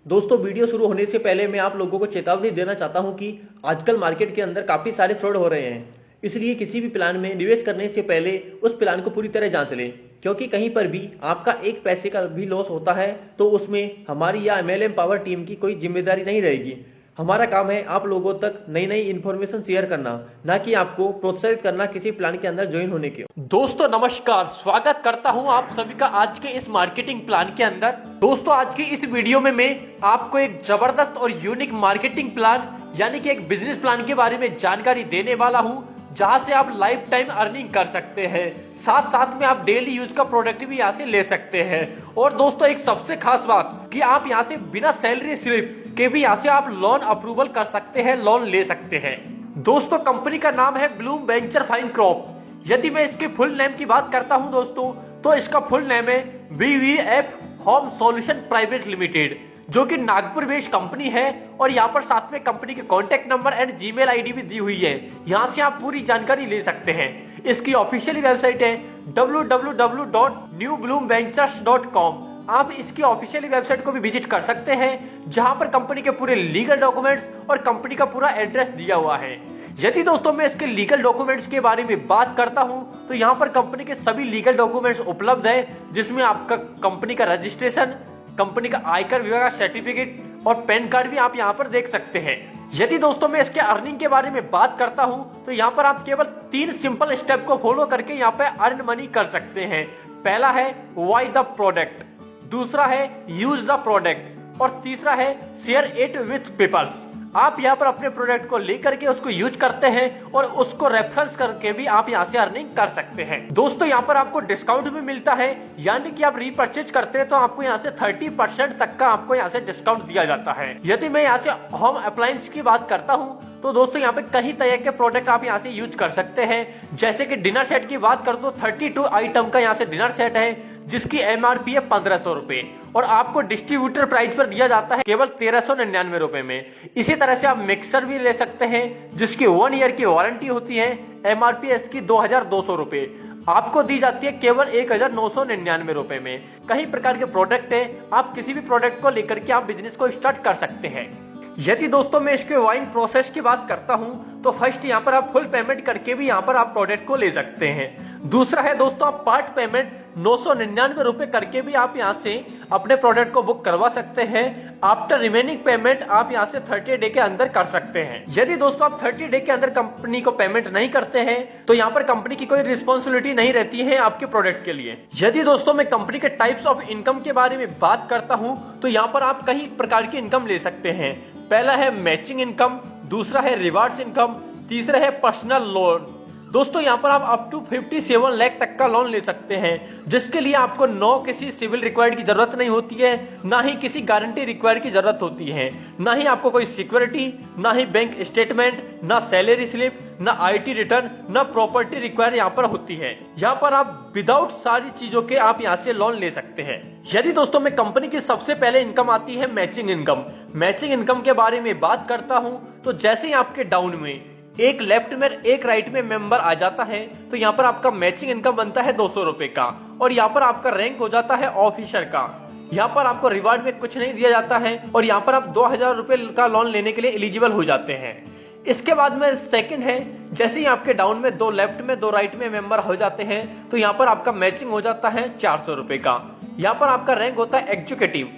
दोस्तों वीडियो शुरू होने से पहले मैं आप लोगों को चेतावनी देना चाहता हूं कि आजकल मार्केट के अंदर काफ़ी सारे फ्रॉड हो रहे हैं। इसलिए किसी भी प्लान में निवेश करने से पहले उस प्लान को पूरी तरह जांच लें, क्योंकि कहीं पर भी आपका एक पैसे का भी लॉस होता है तो उसमें हमारी या MLM पावर टीम की कोई जिम्मेदारी नहीं रहेगी। हमारा काम है आप लोगों तक नई नई इन्फॉर्मेशन शेयर करना, ना कि आपको प्रोत्साहित करना किसी प्लान के अंदर ज्वाइन होने के। दोस्तों नमस्कार, स्वागत करता हूं आप सभी का आज के इस मार्केटिंग प्लान के अंदर। दोस्तों आज की इस वीडियो में मैं आपको एक जबरदस्त और यूनिक मार्केटिंग प्लान यानी कि एक बिजनेस प्लान के बारे में जानकारी देने वाला हूं, जहां से आप लाइफ टाइम अर्निंग कर सकते हैं। साथ साथ में आप डेली यूज का प्रोडक्ट भी यहाँ से ले सकते हैं। और दोस्तों एक सबसे खास बात कि आप यहाँ से बिना सैलरी स्लिप के भी यहाँ से आप लोन अप्रूवल कर सकते हैं, लोन ले सकते हैं। दोस्तों कंपनी का नाम है ब्लूम वेंचर फाइनकॉर्प। यदि मैं इसके फुल नेम की बात करता हूं दोस्तों, तो इसका फुल नेम है BVF home solution private limited, जो कि नागपुर बेस्ड कंपनी है। और यहाँ पर साथ में कंपनी के contact number and Gmail ID भी दी हुई है, यहाँ से आप पूरी जानकारी ले सकते हैं। इसकी ऑफिशियल वेबसाइट है www.newbloomventures.com। आप इसकी ऑफिशियल वेबसाइट को भी विजिट कर सकते हैं, जहां पर कंपनी के पूरे लीगल डॉक्यूमेंट्स और कंपनी का पूरा एड्रेस दिया हुआ है। यदि दोस्तों मैं इसके लीगल डॉक्यूमेंट्स के बारे में बात करता हूं, तो यहां पर कंपनी के सभी लीगल डॉक्यूमेंट्स उपलब्ध है, जिसमें आपका कंपनी का रजिस्ट्रेशन, कंपनी का आयकर विभाग का सर्टिफिकेट और पैन कार्ड भी आप यहाँ पर देख सकते हैं। यदि दोस्तों मैं इसके अर्निंग के बारे में बात करता हूं, तो यहाँ पर आप केवल 3 सिंपल स्टेप को फॉलो करके यहाँ पे अर्न मनी कर सकते हैं। पहला है बाय द प्रोडक्ट, दूसरा है यूज द प्रोडक्ट और तीसरा है शेयर इट विथ पीपल्स। आप यहाँ पर अपने प्रोडक्ट को लेकर के उसको यूज करते हैं और उसको रेफरेंस करके भी आप यहाँ से अर्निंग कर सकते हैं। दोस्तों यहाँ पर आपको डिस्काउंट भी मिलता है, यानी कि आप रीपरचेज करते हैं तो आपको यहाँ से 30% तक का आपको यहाँ से डिस्काउंट दिया जाता है। यदि मैं यहाँ से होम अप्लायंस की बात करता हूँ, तो दोस्तों यहाँ पे कई तरह के प्रोडक्ट आप यहाँ से यूज कर सकते हैं। जैसे कि डिनर सेट की बात कर दो, 32 आइटम का यहाँ से डिनर सेट है, जिसकी MRP है 1500 रुपए और आपको डिस्ट्रीब्यूटर प्राइस पर दिया जाता है केवल 1399 रुपए में। इसी तरह से आप मिक्सर भी ले सकते हैं, जिसकी 1 ईयर की वारंटी होती है। MRP इसकी 2200 रुपए आपको दी जाती है केवल 1999 रुपए में। कई प्रकार के प्रोडक्ट है, आप किसी भी प्रोडक्ट को लेकर के आप बिजनेस को स्टार्ट कर सकते हैं। यदि दोस्तों मैं इसके बाइंग प्रोसेस की बात करता हूं, तो फर्स्ट यहाँ पर आप फुल पेमेंट करके भी यहाँ पर आप प्रोडक्ट को ले सकते हैं। दूसरा है दोस्तों आप पार्ट पेमेंट 999 रुपए करके भी आप यहाँ से अपने प्रोडक्ट को बुक करवा सकते हैं। आफ्टर रिमेनिंग पेमेंट आप यहाँ से 30 डे के अंदर कर सकते हैं। यदि दोस्तों आप 30 डे के अंदर कंपनी को पेमेंट नहीं करते हैं, तो यहाँ पर कंपनी की कोई रिस्पॉन्सिबिलिटी नहीं रहती है आपके प्रोडक्ट के लिए। यदि दोस्तों मैं कंपनी के टाइप्स ऑफ इनकम के बारे में बात करता हूँ, तो यहाँ पर आप कई प्रकार की इनकम ले सकते हैं। पहला है मैचिंग इनकम, दूसरा है रिवार्ड्स इनकम, तीसरा है पर्सनल लोन। दोस्तों यहाँ पर आप अप टू 57 लाख तक का लोन ले सकते हैं, जिसके लिए आपको किसी सिविल रिक्वायर्ड की जरूरत नहीं होती है, ना ही किसी गारंटी रिक्वायर्ड की जरूरत होती है, ना ही आपको कोई सिक्योरिटी, ना ही बैंक स्टेटमेंट, ना सैलरी स्लिप, ना IT रिटर्न, ना प्रॉपर्टी रिक्वायर्ड यहाँ पर होती है। यहाँ पर आप विदाउट सारी चीजों के आप यहाँ से लोन ले सकते हैं। यदि दोस्तों मैं कंपनी की सबसे पहले इनकम आती है मैचिंग इनकम। मैचिंग इनकम के बारे में बात करता हूँ, तो जैसे ही आपके डाउन में एक लेफ्ट में एक राइट में मेंबर आ जाता है, तो यहाँ पर आपका मैचिंग इनकम बनता है 200 रुपए का और यहाँ पर आपका रैंक हो जाता है ऑफिसर का। यहाँ पर आपको रिवार्ड में कुछ नहीं दिया जाता है और यहाँ पर आप 2000 रुपए का लोन लेने के लिए एलिजिबल हो जाते हैं। इसके बाद में सेकंड है, जैसे ही आपके डाउन में 2 लेफ्ट में 2 राइट में मेंबर हो जाते हैं, तो यहाँ पर आपका मैचिंग हो जाता है 400 रुपए का। यहाँ पर आपका रैंक होता है एग्जीक्यूटिव,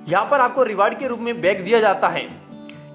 यहाँ पर आपको रिवार्ड के रूप में बैग दिया जाता है।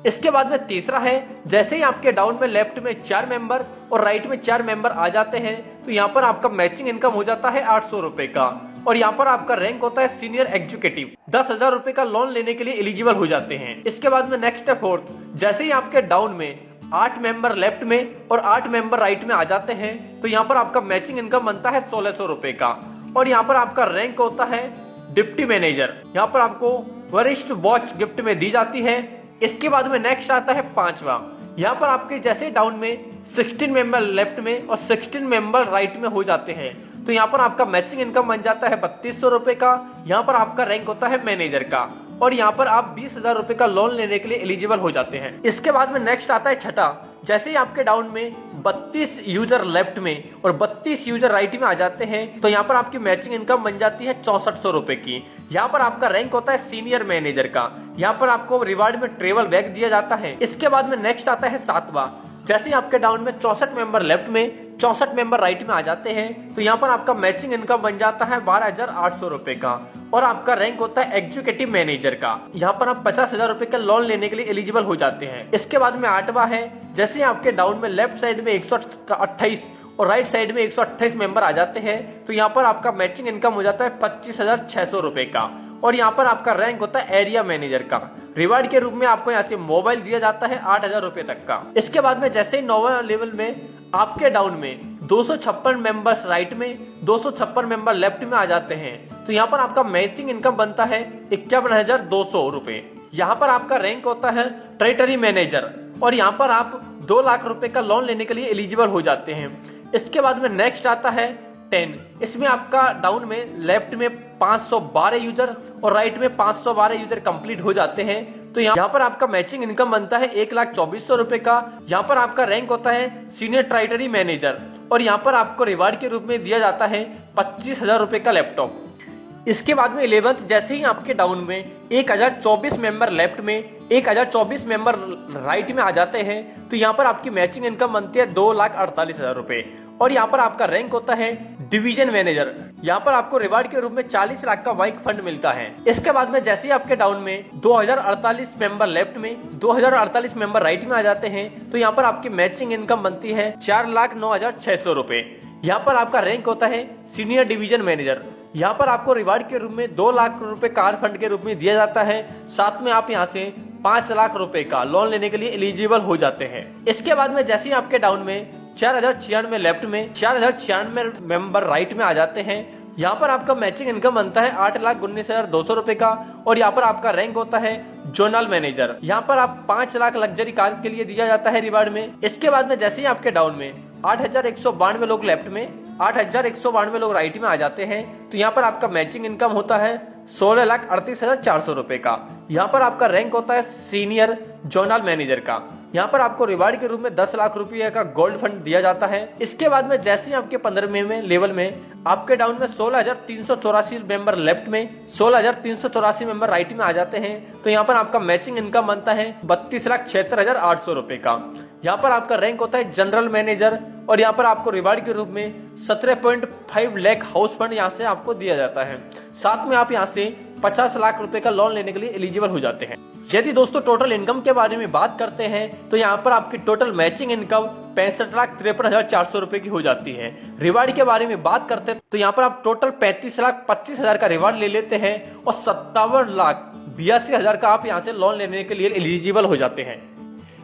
इसके बाद में तीसरा है, जैसे ही आपके डाउन में लेफ्ट में 4 मेंबर और राइट में 4 मेंबर आ जाते हैं, तो यहाँ पर आपका मैचिंग इनकम हो जाता है 800 रुपए का और यहाँ पर आपका रैंक होता है सीनियर एग्जीक्यूटिव। 10,000 रुपए का लोन लेने के लिए एलिजिबल हो जाते हैं। इसके बाद में नेक्स्ट है फोर्थ, जैसे ही आपके डाउन में 8 मेंबर लेफ्ट में और 8 मेंबर राइट में आ जाते हैं, तो यहाँ पर आपका मैचिंग इनकम बनता है 1600 रुपए का और यहाँ पर आपका रैंक होता है डिप्टी मैनेजर। यहाँ पर आपको वरिष्ठ वॉच गिफ्ट में दी जाती है। इसके बाद में नेक्स्ट आता है 5वां, यहाँ पर आपके जैसे डाउन में 16 मेंबर लेफ्ट में और 16 मेंबर राइट में हो जाते हैं, तो यहाँ पर आपका मैचिंग इनकम बन जाता है 3200 रुपए का। यहाँ पर आपका रैंक होता है मैनेजर का और यहाँ पर आप 20,000 रुपए का लोन लेने के लिए एलिजिबल हो जाते हैं। इसके बाद में नेक्स्ट आता है छठा। जैसे ही आपके डाउन में 32 यूजर लेफ्ट में और 32 यूजर राइट में आ जाते हैं तो यहाँ पर आपकी मैचिंग इनकम बन जाती है 6400 रुपए की। यहाँ पर आपका रैंक होता है सीनियर मैनेजर का। यहाँ पर आपको रिवार्ड में ट्रेवल बैग दिया जाता है। इसके बाद में नेक्स्ट आता है सातवां। जैसे ही आपके डाउन में 64 मेंबर लेफ्ट में 64 मेंबर राइट में आ जाते हैं तो यहाँ पर आपका मैचिंग इनकम बन जाता है 12,800 रुपए का और आपका रैंक होता है एग्जीक्यूटिव मैनेजर का। यहाँ पर आप 50,000 रुपए का लोन लेने के लिए एलिजिबल हो जाते हैं। इसके बाद में आठवां है। जैसे आपके डाउन में लेफ्ट साइड में 128 और राइट साइड में 128 मेंबर आ जाते हैं तो यहाँ पर आपका मैचिंग इनकम हो जाता है 25,600 रुपए का और यहाँ पर आपका रैंक होता है एरिया मैनेजर का। रिवार्ड के रूप में आपको यहाँ से मोबाइल दिया जाता है 8,000 रुपए तक का। इसके बाद में जैसे ही 9वां लेवल में आपके डाउन में 256 मेंबर्स राइट में 256 मेंबर लेफ्ट में आ जाते हैं तो यहाँ पर आपका मैचिंग इनकम बनता है 51,200 रुपए। यहाँ पर आपका रैंक होता है टेरिटरी मैनेजर और यहाँ पर आप 2 लाख रुपए का लोन लेने के लिए एलिजिबल हो जाते हैं। इसके बाद में नेक्स्ट आता है 10। इसमें आपका डाउन में लेफ्ट में 512 यूजर और राइट में 512 यूजर कंप्लीट हो जाते हैं तो यहाँ पर आपका मैचिंग इनकम बनता है 1,24,000 रुपए का। यहाँ पर आपका रैंक होता है सीनियर टेरिटरी मैनेजर और यहाँ पर आपको रिवार्ड के रूप में दिया जाता है 25,000 रुपए का लैपटॉप। इसके बाद में 11th। जैसे ही आपके डाउन में 1,024 मेंबर लेफ्ट में 1,024 मेंबर राइट में आ जाते हैं तो यहाँ पर आपकी मैचिंग इनकम बनती है 2,48,000 रुपए और यहाँ पर आपका रैंक होता है डिवीजन मैनेजर। यहाँ पर आपको रिवार्ड के रूप में 40 लाख का बाइक फंड मिलता है। इसके बाद में जैसे ही आपके डाउन में 2048 मेंबर लेफ्ट में 2048 मेंबर राइट में आ जाते हैं तो यहाँ पर आपकी मैचिंग इनकम बनती है 4,09,600 रुपए। यहाँ पर आपका रैंक होता है सीनियर डिवीजन मैनेजर। यहाँ पर आपको रिवार्ड के रूप में 2 लाख रुपए कार फंड के रूप में दिया जाता है। साथ में आप यहाँ से 5 लाख रुपए का लोन लेने के लिए एलिजिबल हो जाते हैं। इसके बाद में जैसे ही आपके डाउन में 4,096 लेफ्ट में 4,096 मेंबर राइट में आ जाते हैं यहाँ पर आपका मैचिंग इनकम बनता है 8,19,200 रुपए का और यहाँ पर आपका रैंक होता है जोनल मैनेजर। यहाँ पर आप 5 लाख लग्जरी कार के लिए दिया जाता है रिवार्ड में। इसके बाद में जैसे ही आपके डाउन में 8,192 लोग लेफ्ट में 8,192 लोग राइट में आ जाते हैं तो यहाँ पर आपका मैचिंग इनकम होता है 16,38,400 रुपए का। यहाँ पर आपका रैंक होता है सीनियर जोनल मैनेजर का। यहाँ पर आपको रिवार्ड के रूप में 10 लाख रुपए का गोल्ड फंड दिया जाता है। इसके बाद में जैसे ही आपके 15वें में लेवल में आपके डाउन में 16,384 मेंबर लेफ्ट में 16,384 मेंबर राइट में आ जाते हैं तो यहाँ पर आपका मैचिंग इनकम बनता है 32,76,800 रुपए का। यहाँ पर आपका रैंक होता है जनरल मैनेजर और यहाँ पर आपको रिवार्ड के रूप में 17.5 लाख हाउस फंड यहाँ से आपको दिया जाता है। साथ में आप यहाँ से 50 लाख रुपए का लोन लेने के लिए एलिजिबल हो जाते हैं। यदि दोस्तों टोटल इनकम के बारे में बात करते हैं तो यहाँ पर आपकी टोटल मैचिंग इनकम 65,53,400 रुपए की हो जाती है। रिवार्ड के बारे में बात करते हैं तो यहाँ पर आप टोटल 35,25,000 का रिवार्ड ले लेते हैं और 57,82,000 का आप यहाँ से लोन लेने के लिए एलिजिबल हो जाते हैं।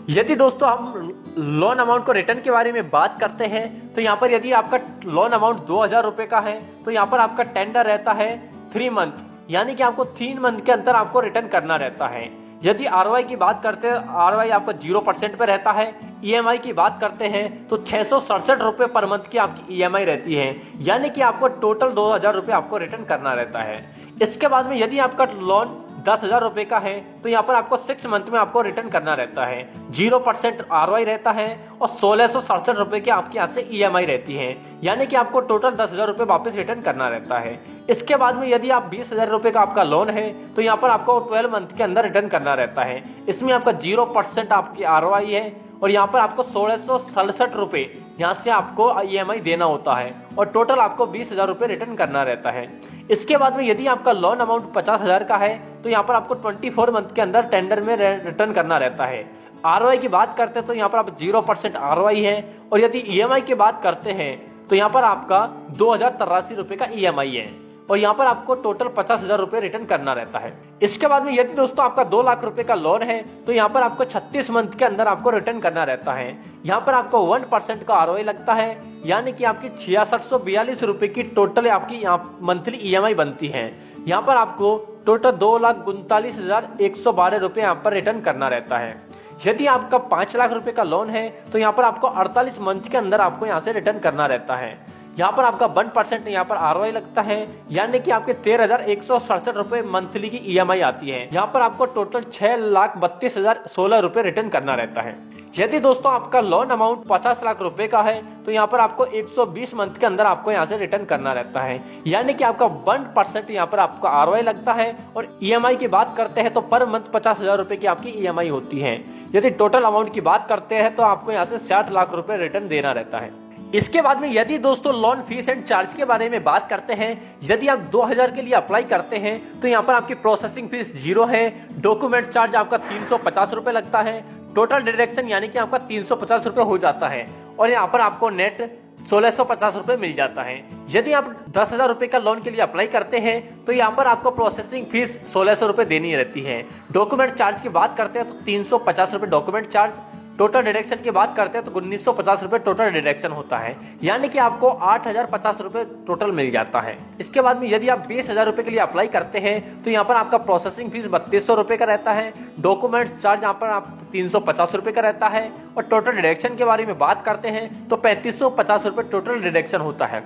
यदि दोस्तों हम लोन अमाउंट को रिटर्न के बारे में बात करते हैं तो यहाँ पर यदि आपका लोन अमाउंट 2,000 रुपए का है तो यहाँ पर आपका टेंडर रहता है 3 मंथ, यानी कि आपको 3 मंथ के अंदर आपको रिटर्न करना रहता है। यदि आरओआई की बात करते हैं, आरओआई आपका 0% पे रहता है। ईएमआई की बात करते हैं तो 667 रुपए पर मंथ की आपकी ईएमआई रहती है, यानी कि आपको टोटल 2,000 रुपए आपको रिटर्न करना रहता है। इसके बाद में यदि आपका लोन 10,000 रुपए का है तो यहाँ पर आपको 6 मंथ में आपको रिटर्न करना रहता है। 0% आरओआई रहता है और 1,667 रुपए की आपके यहाँ से ईएमआई रहती है, यानी कि आपको टोटल 10,000 रुपए वापस रिटर्न करना रहता है। इसके बाद में यदि आप 20,000 रुपए का आपका लोन है तो यहाँ पर आपको 12 मंथ के अंदर रिटर्न करना रहता है। इसमें आपका 0% आपकी आरओआई है और यहाँ पर आपको 1,667 रुपए यहाँ से आपको ईएमआई देना होता है और टोटल आपको 20,000 रुपए रिटर्न करना रहता है। इसके बाद में यदि आपका लोन अमाउंट 50,000 का है तो यहाँ पर आपको 24 मंथ के अंदर टेंडर में रिटर्न करना रहता है। आरओआई की बात करते हैं तो यहाँ पर आप 0% आरओआई है और यदि ईएमआई की बात करते हैं तो यहाँ पर आपका 2,083 रुपए का ईएमआई है और यहाँ पर आपको टोटल 50,000 रुपए रिटर्न करना रहता है। इसके बाद में यदि दोस्तों आपका 2 लाख रुपए का लोन है तो यहाँ पर आपको 36 मंथ के अंदर आपको रिटर्न करना रहता है। यहाँ पर आपको 1% का आरओआई लगता है, यानी कि आपकी 6642 रुपए की टोटल आपकी यहाँ मंथली ईएमआई बनती है। यहाँ पर आपको टोटल 2,39,112 रुपए यहाँ पर रिटर्न करना रहता है। यदि आपका 5 लाख रुपए का लोन है तो यहाँ पर आपको 48 मंथ के अंदर आपको यहाँ से रिटर्न करना रहता है। यहाँ पर आपका 1% यहाँ पर ROI लगता है, यानी कि आपके 13,167 रुपए मंथली की EMI आती है। यहाँ पर आपको टोटल 6,32,016 रुपए रिटर्न करना रहता है। यदि दोस्तों आपका लोन अमाउंट 50 लाख रुपए का है तो यहाँ पर आपको 120 मंथ के अंदर आपको यहाँ से रिटर्न करना रहता है, यानी कि आपका 1% यहाँ पर आपका ROI लगता है। और EMI की बात करते हैं तो पर मंथ 50,000 रुपए की आपकी EMI होती है। यदि टोटल अमाउंट की बात करते हैं तो आपको यहाँ से 60 लाख रुपए रिटर्न देना रहता है। इसके बाद में यदि दोस्तों लोन फीस एंड चार्ज के बारे में बात करते हैं, यदि आप 2000 के लिए अप्लाई करते हैं तो यहाँ पर आपकी प्रोसेसिंग फीस 0 है। डॉक्यूमेंट चार्ज आपका 350 रुपए लगता है। टोटल डिडक्शन यानी कि आपका 350 रुपए हो जाता है और यहाँ पर आपको नेट 1650 रुपए मिल जाता है। यदि आप 10,000 रुपए का लोन के लिए अप्लाई करते हैं तो यहाँ पर आपको प्रोसेसिंग फीस 1600 रुपए देनी रहती है। डॉक्यूमेंट चार्ज की बात करते हैं तो 350 रुपए डॉक्यूमेंट चार्ज। टोटल डिडक्शन की बात करते हैं तो 1950 रुपए टोटल डिडक्शन होता है, यानी कि आपको 8,050 रुपए टोटल मिल जाता है। इसके बाद में यदि आप 20,000 रुपए के लिए अप्लाई करते हैं तो यहाँ पर आपका प्रोसेसिंग फीस 3200 रुपए का रहता है। डॉक्यूमेंट्स चार्ज यहाँ पर आप 350 रुपए का रहता है और टोटल डिडक्शन के बारे में बात करते हैं तो 3550 रुपए टोटल डिडक्शन होता है।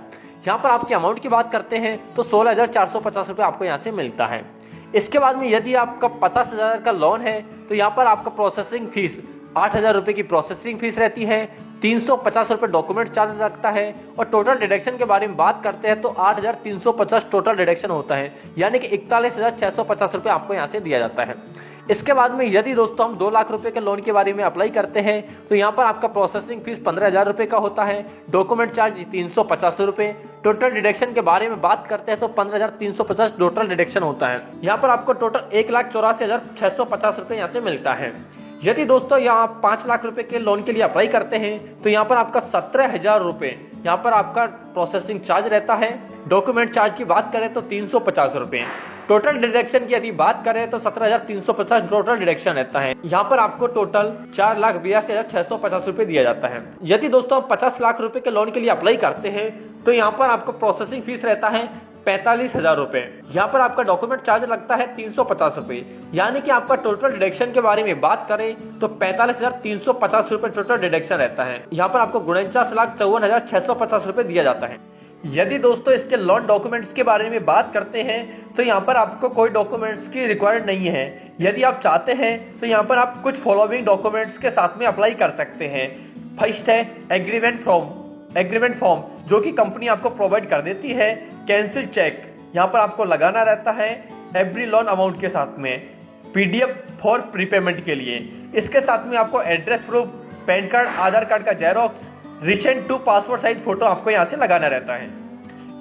यहाँ पर आपकी अमाउंट की बात करते हैं तो 16,450 रुपए आपको यहाँ से मिलता है। इसके बाद में यदि आपका 50,000 का लोन है तो यहाँ पर आपका प्रोसेसिंग फीस 8,000 रुपए की प्रोसेसिंग फीस रहती है। 350 रुपए डॉक्यूमेंट चार्ज लगता है और टोटल डिडक्शन के बारे में बात करते हैं तो 8,350 टोटल डिडक्शन होता है, यानी कि 41,650 रुपए आपको यहाँ से दिया जाता है। इसके बाद में यदि दोस्तों हम 2 लाख रुपए के लोन के बारे में अप्लाई करते हैं तो यहाँ पर आपका प्रोसेसिंग फीस 15,000 रुपए का होता है। डॉक्यूमेंट चार्ज 350 रुपए। टोटल डिडक्शन के बारे में बात करते हैं तो 15,350 टोटल डिडक्शन होता है। यहाँ पर आपको टोटल 1,84,650 रुपए यहाँ से मिलता है। यदि दोस्तों यहाँ 5 लाख रुपए के लोन के लिए अप्लाई करते हैं तो यहाँ पर आपका 17,000 रुपए यहाँ पर आपका प्रोसेसिंग चार्ज रहता है। डॉक्यूमेंट चार्ज की बात करें तो 350 रुपए। टोटल डिडक्शन की यदि बात करें तो 17,350 टोटल डिडक्शन रहता है। यहाँ पर आपको टोटल 4,82,650 रुपए दिया जाता है। यदि दोस्तों 50 लाख रुपए के लोन के लिए अप्लाई करते हैं तो यहाँ पर आपको प्रोसेसिंग फीस रहता है 45,000 रुपए। यहाँ पर आपका डॉक्यूमेंट चार्ज लगता है 350 रुपए, यानी कि आपका टोटल डिडक्शन के बारे में बात करें तो 45,350 रुपए टोटल डिडक्शन रहता है। यहाँ पर आपको 49,54,650 रुपए दिया जाता है। यदि दोस्तों इसके लोन डॉक्यूमेंट्स के बारे में बात करते हैं तो यहाँ पर आपको कोई डॉक्यूमेंट्स की रिक्वायर्ड नहीं है। यदि आप चाहते हैं तो यहाँ पर आप कुछ फॉलोइंग डॉक्यूमेंट्स के साथ में अप्लाई कर सकते हैं। फर्स्ट है एग्रीमेंट फॉर्म जो कि कंपनी आपको प्रोवाइड कर देती है। कैंसिल चेक यहाँ पर आपको लगाना रहता है एवरी लोन अमाउंट के साथ में। PDF फॉर प्रीपेमेंट के लिए इसके साथ में आपको address proof, PAN card, Aadhaar card का xerox, recent two passport size photo आपको यहाँ से लगाना रहता है।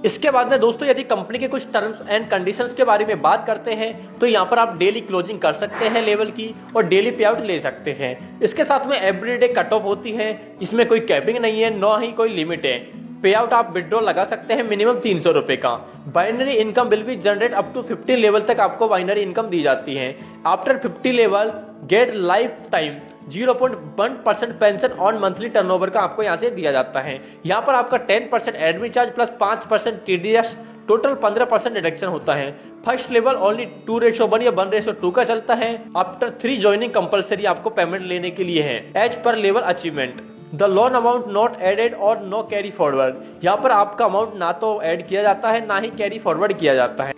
इसके बाद में दोस्तों यदि कंपनी के कुछ टर्म्स एंड कंडीशंस के बारे में बात करते हैं तो यहाँ पर आप डेली क्लोजिंग कर सकते हैं लेवल की और डेली पे आउट ले सकते हैं। इसके साथ में एवरीडे कट ऑफ होती है, इसमें कोई कैपिंग नहीं है, न ही कोई लिमिट है। पे आउट आप विड्रॉ लगा सकते हैं मिनिमम 300 रुपए का। Binary income will be generate up to 50 level तक आपको बाइनरी इनकम दी जाती है। After 50 level get life time 0.1% pension on monthly turnover का आपको यहाँ से दिया जाता है। यहाँ पर आपका 10% admit charge plus 5% TDS total 15% deduction होता है। फर्स्ट लेवल ओनली 2:1 या 1:2 का चलता है। आफ्टर 3 ज्वाइनिंग कंपलसरी आपको पेमेंट लेने के लिए है as per level achievement. The loan amount not added और नो कैरी फॉरवर्ड, यहाँ पर आपका अमाउंट ना तो ऐड किया जाता है ना ही कैरी फॉरवर्ड किया जाता है।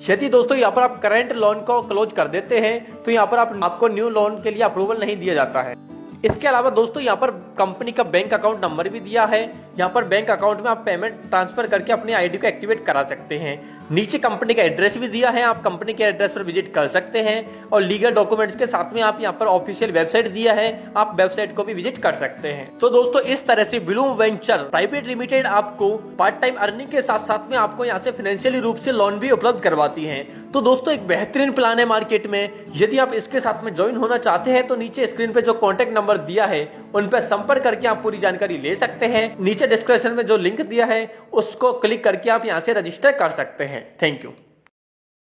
यदि दोस्तों यहाँ पर आप करंट लोन को क्लोज कर देते हैं तो यहाँ पर आपको न्यू लोन के लिए अप्रूवल नहीं दिया जाता है। इसके अलावा दोस्तों यहाँ पर कंपनी का बैंक अकाउंट नंबर भी दिया है। यहाँ पर बैंक अकाउंट में आप पेमेंट ट्रांसफर करके अपनी आईडी को एक्टिवेट करा सकते हैं। नीचे कंपनी का एड्रेस भी दिया है, आप कंपनी के एड्रेस पर विजिट कर सकते हैं और लीगल डॉक्यूमेंट्स के साथ में आप यहाँ पर ऑफिशियल वेबसाइट दिया है, आप वेबसाइट को भी विजिट कर सकते हैं। तो दोस्तों इस तरह से ब्लूम वेंचर प्राइवेट लिमिटेड आपको पार्ट टाइम अर्निंग के साथ साथ में आपको यहाँ से फाइनेंशियली रूप से लोन भी उपलब्ध करवाती है। तो दोस्तों एक बेहतरीन प्लान है मार्केट में। यदि आप इसके साथ में ज्वाइन होना चाहते हैं तो नीचे स्क्रीन पे जो कॉन्टेक्ट नंबर दिया है उन पर संपर्क करके आप पूरी जानकारी ले सकते हैं। नीचे डिस्क्रिप्शन में जो लिंक दिया है उसको क्लिक करके आप यहाँ से रजिस्टर कर सकते हैं। Thank you.